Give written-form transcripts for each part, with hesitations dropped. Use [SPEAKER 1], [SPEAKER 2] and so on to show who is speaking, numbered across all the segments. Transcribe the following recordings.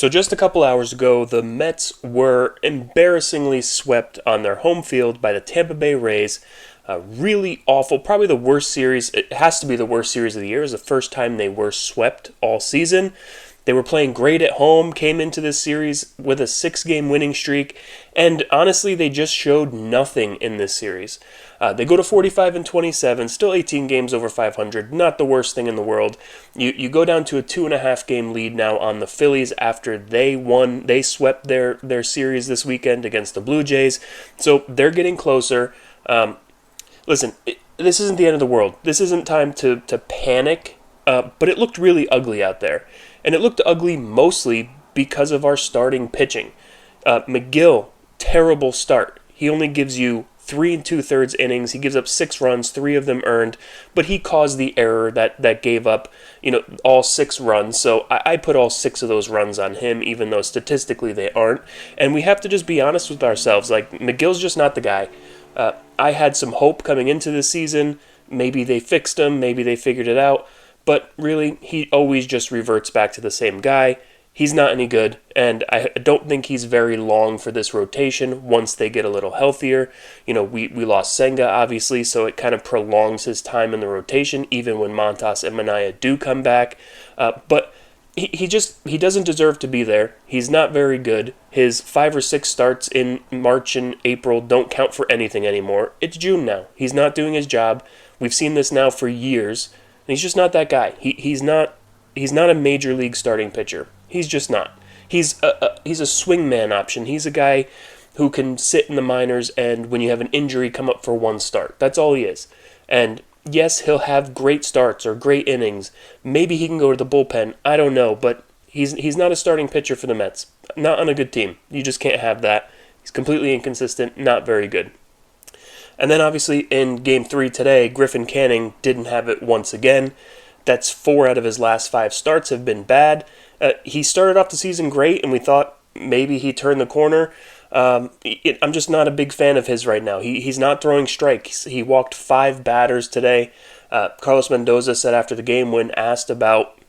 [SPEAKER 1] So just a couple hours ago, the Mets were embarrassingly swept on their home field by the Tampa Bay Rays. Really awful, probably the worst series. It has to be the worst series of the year. It was the first time they were swept all season. They were playing great at home, came into this series with a 6-game winning streak, and honestly, they just showed nothing in this series. They go to 45-27, still 18 games over 500, not the worst thing in the world. You go down to a 2.5-game lead now on the Phillies after they swept their series this weekend against the Blue Jays, so they're getting closer. Listen, this isn't the end of the world. This isn't time to panic, but it looked really ugly out there. And it looked ugly mostly because of our starting pitching. McGill, terrible start. He only gives you 3 2/3 innings. He gives up 6 runs, 3 of them earned, but he caused the error that gave up, all 6 runs. So I put all 6 of those runs on him, even though statistically they aren't. And we have to just be honest with ourselves. Like, McGill's just not the guy. I had some hope coming into this season. Maybe they fixed him. Maybe they figured it out. But really, he always just reverts back to the same guy. He's not any good, and I don't think he's very long for this rotation once they get a little healthier. We lost Senga, obviously, so it kind of prolongs his time in the rotation, even when Montas and Manaea do come back. But he doesn't deserve to be there. He's not very good. His 5 or 6 starts in March and April don't count for anything anymore. It's June now. He's not doing his job. We've seen this now for years. And he's just not that guy. He's not a major league starting pitcher. He's just not. He's a swingman option. He's a guy who can sit in the minors and when you have an injury come up for one start. That's all he is. And yes, he'll have great starts or great innings. Maybe he can go to the bullpen. I don't know, but he's not a starting pitcher for the Mets. Not on a good team. You just can't have that. He's completely inconsistent, not very good. And then obviously in Game 3 today, Griffin Canning didn't have it once again. That's 4 out of his last 5 starts have been bad. He started off the season great, and we thought maybe he turned the corner. I'm just not a big fan of his right now. He's not throwing strikes. He walked 5 batters today. Carlos Mendoza said after the game when asked about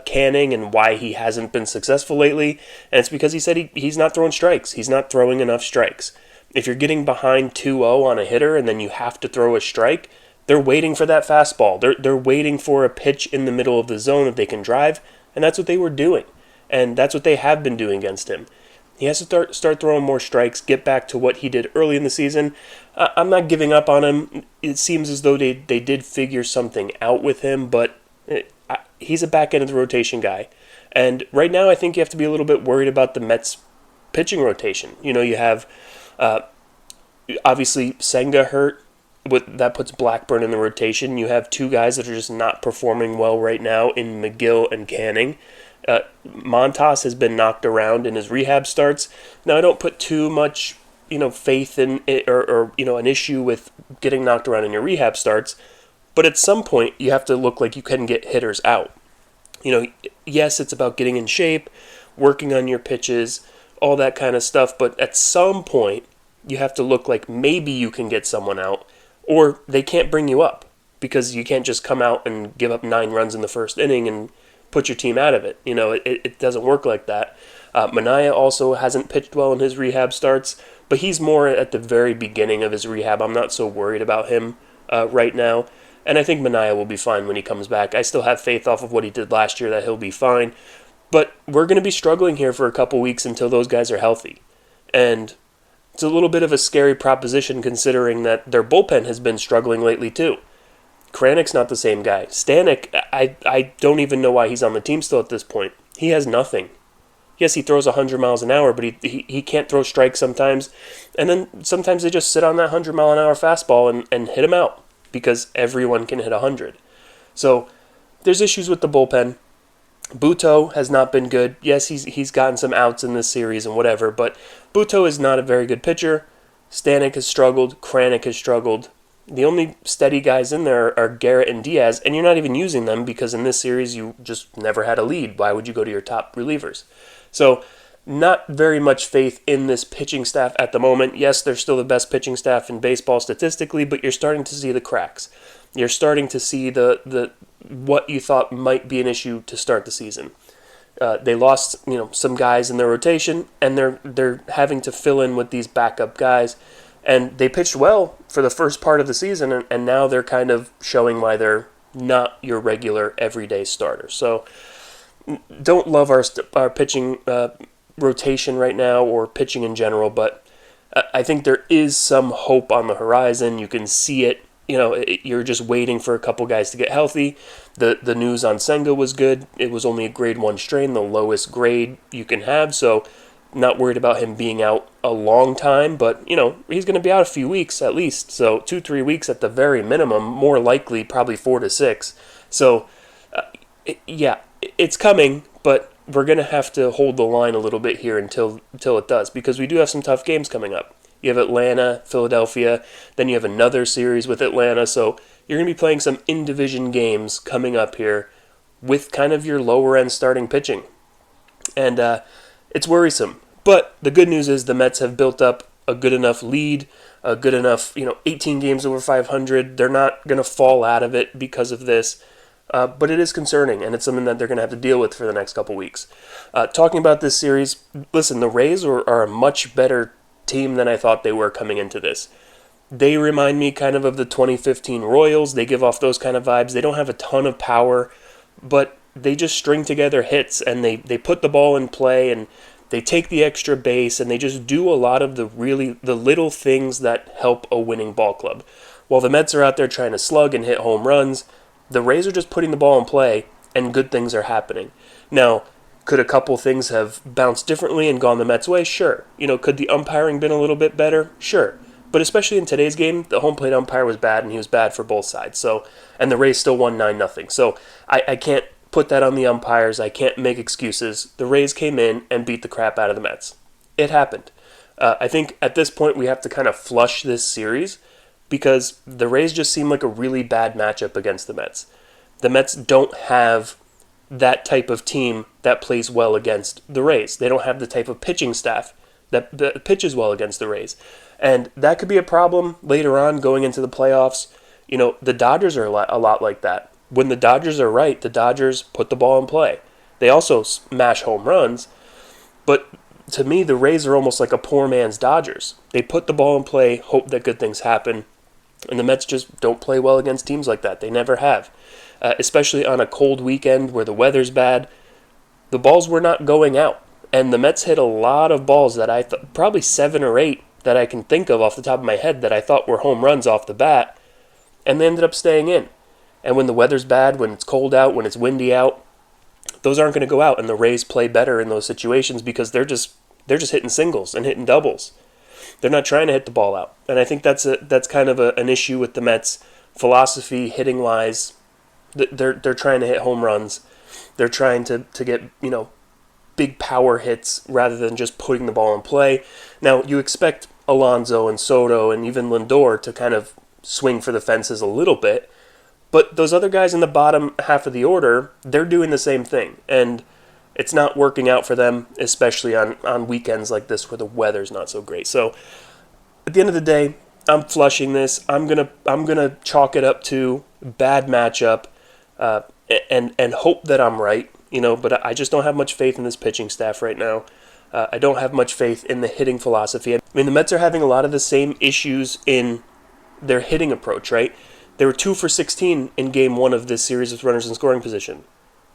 [SPEAKER 1] Canning and why he hasn't been successful lately, and it's because he said he's not throwing strikes. He's not throwing enough strikes. If you're getting behind 2-0 on a hitter and then you have to throw a strike, they're waiting for that fastball. They're waiting for a pitch in the middle of the zone that they can drive, and that's what they were doing. And that's what they have been doing against him. He has to start throwing more strikes, get back to what he did early in the season. I'm not giving up on him. It seems as though they did figure something out with him, but he's a back end of the rotation guy. And right now I think you have to be a little bit worried about the Mets pitching rotation. You have obviously Senga hurt. That puts Blackburn in the rotation. You have 2 guys that are just not performing well right now in McGill and Canning. Montas has been knocked around in his rehab starts. Now I don't put too much, faith in it or an issue with getting knocked around in your rehab starts, but at some point you have to look like you can get hitters out. Yes, it's about getting in shape, working on your pitches, all that kind of stuff, but at some point you have to look like maybe you can get someone out, or they can't bring you up because you can't just come out and give up 9 runs in the first inning and put your team out of it. It doesn't work like that. Manaea also hasn't pitched well in his rehab starts, but he's more at the very beginning of his rehab. I'm not so worried about him right now, and I think Manaea will be fine when he comes back. I still have faith off of what he did last year that he'll be fine, but we're going to be struggling here for a couple weeks until those guys are healthy, and it's a little bit of a scary proposition considering that their bullpen has been struggling lately too. Kranick's not the same guy. Stanek, I don't even know why he's on the team still at this point. He has nothing. Yes, he throws 100 miles an hour, but he can't throw strikes sometimes. And then sometimes they just sit on that 100-mile-an-hour fastball and hit him out because everyone can hit 100. So there's issues with the bullpen. Buto has not been good. Yes, he's gotten some outs in this series and whatever, but Buto is not a very good pitcher. Stanek has struggled. Kranick has struggled. The only steady guys in there are Garrett and Diaz, and you're not even using them because in this series you just never had a lead. Why would you go to your top relievers? So not very much faith in this pitching staff at the moment. Yes, they're still the best pitching staff in baseball statistically, but you're starting to see the cracks. You're starting to see the what you thought might be an issue to start the season. They lost some guys in their rotation, and they're having to fill in with these backup guys. And they pitched well for the first part of the season, and now they're kind of showing why they're not your regular everyday starter. So don't love our pitching rotation right now, or pitching in general, but I think there is some hope on the horizon. You can see it. You're just waiting for a couple guys to get healthy. The news on Senga was good. It was only a grade 1 strain, the lowest grade you can have, so not worried about him being out a long time, but he's going to be out a few weeks at least. So 2-3 weeks at the very minimum, more likely probably 4 to 6. So it's coming, but we're going to have to hold the line a little bit here until it does, because we do have some tough games coming up. You have Atlanta, Philadelphia, then you have another series with Atlanta, so you're going to be playing some in-division games coming up here with kind of your lower-end starting pitching. And it's worrisome. But the good news is the Mets have built up a good enough lead, a good enough, 18 games over 500. They're not going to fall out of it because of this. But it is concerning, and it's something that they're going to have to deal with for the next couple weeks. Talking about this series, listen, the Rays are a much better team than I thought they were coming into this. They remind me kind of the 2015 Royals. They give off those kind of vibes. They don't have a ton of power, but they just string together hits, and they put the ball in play, and they take the extra base, and they just do a lot of the little things that help a winning ball club. While the Mets are out there trying to slug and hit home runs, the Rays are just putting the ball in play, and good things are happening. Now, could a couple things have bounced differently and gone the Mets' way? Sure. Could the umpiring been a little bit better? Sure. But especially in today's game, the home plate umpire was bad, and he was bad for both sides. And the Rays still won 9-0. So I can't put that on the umpires. I can't make excuses. The Rays came in and beat the crap out of the Mets. It happened. I think at this point we have to kind of flush this series, because the Rays just seem like a really bad matchup against the Mets. The Mets don't have that type of team that plays well against the Rays. They don't have the type of pitching staff that pitches well against the Rays. And that could be a problem later on going into the playoffs. The Dodgers are a lot like that. When the Dodgers are right, the Dodgers put the ball in play. They also smash home runs, but to me, the Rays are almost like a poor man's Dodgers. They put the ball in play, hope that good things happen, and the Mets just don't play well against teams like that. They never have. Especially on a cold weekend where the weather's bad, the balls were not going out. And the Mets hit a lot of balls that I thought, probably 7 or 8 that I can think of off the top of my head that I thought were home runs off the bat, and they ended up staying in. And when the weather's bad, when it's cold out, when it's windy out, those aren't going to go out, and the Rays play better in those situations because they're just hitting singles and hitting doubles. They're not trying to hit the ball out. And I think that's kind of an issue with the Mets' philosophy hitting-wise. They're trying to hit home runs. They're trying to get, big power hits rather than just putting the ball in play. Now, you expect Alonso and Soto and even Lindor to kind of swing for the fences a little bit, but those other guys in the bottom half of the order, they're doing the same thing, and it's not working out for them, especially on weekends like this where the weather's not so great. So, at the end of the day, I'm flushing this. I'm gonna chalk it up to bad matchup, and hope that I'm right. But I just don't have much faith in this pitching staff right now. I don't have much faith in the hitting philosophy. I mean, the Mets are having a lot of the same issues in their hitting approach, right? They were 2 for 16 in Game 1 of this series with runners in scoring position.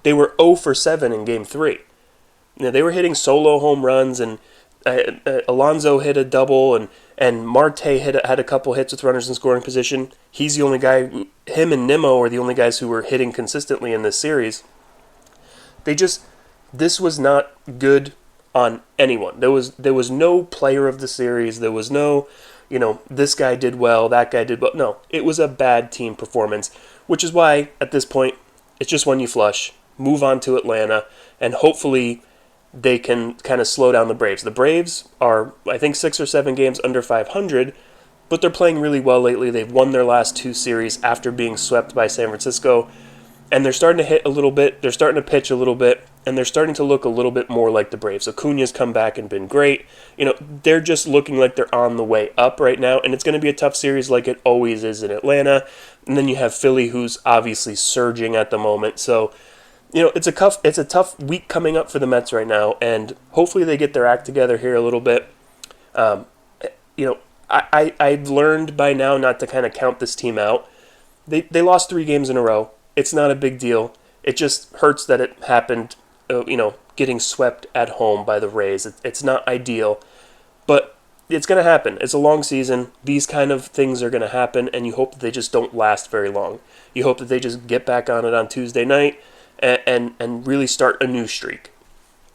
[SPEAKER 1] They were 0 for 7 in Game 3. They were hitting solo home runs, and Alonso hit a double, and Marte had a couple hits with runners in scoring position. He's the only guy, him and Nimmo are the only guys who were hitting consistently in this series. This was not good on anyone. There was no player of the series. There was no, this guy did well, that guy did well. No, it was a bad team performance, which is why at this point it's just one you flush, move on to Atlanta, and hopefully they can kind of slow down the Braves. The Braves are, I think, 6 or 7 games under 500, but they're playing really well lately. They've won their last 2 series after being swept by San Francisco. And they're starting to hit a little bit, they're starting to pitch a little bit, and they're starting to look a little bit more like the Braves. Acuna's come back and been great. They're just looking like they're on the way up right now, and it's going to be a tough series like it always is in Atlanta. And then you have Philly, who's obviously surging at the moment. So it's a tough week coming up for the Mets right now, and hopefully they get their act together here a little bit. Um, you know, I've learned by now not to kind of count this team out. They lost 3 games in a row. It's not a big deal. It just hurts that it happened. Getting swept at home by the Rays. It's not ideal, but it's going to happen. It's a long season. These kind of things are going to happen, and you hope that they just don't last very long. You hope that they just get back on it on Tuesday night and really start a new streak.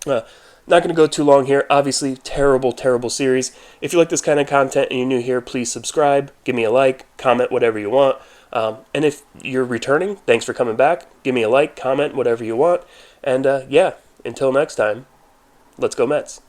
[SPEAKER 1] Not going to go too long here. Obviously, terrible, terrible series. If you like this kind of content and you're new here, please subscribe, give me a like, comment whatever you want. And if you're returning, thanks for coming back. Give me a like, comment whatever you want. And until next time, let's go Mets.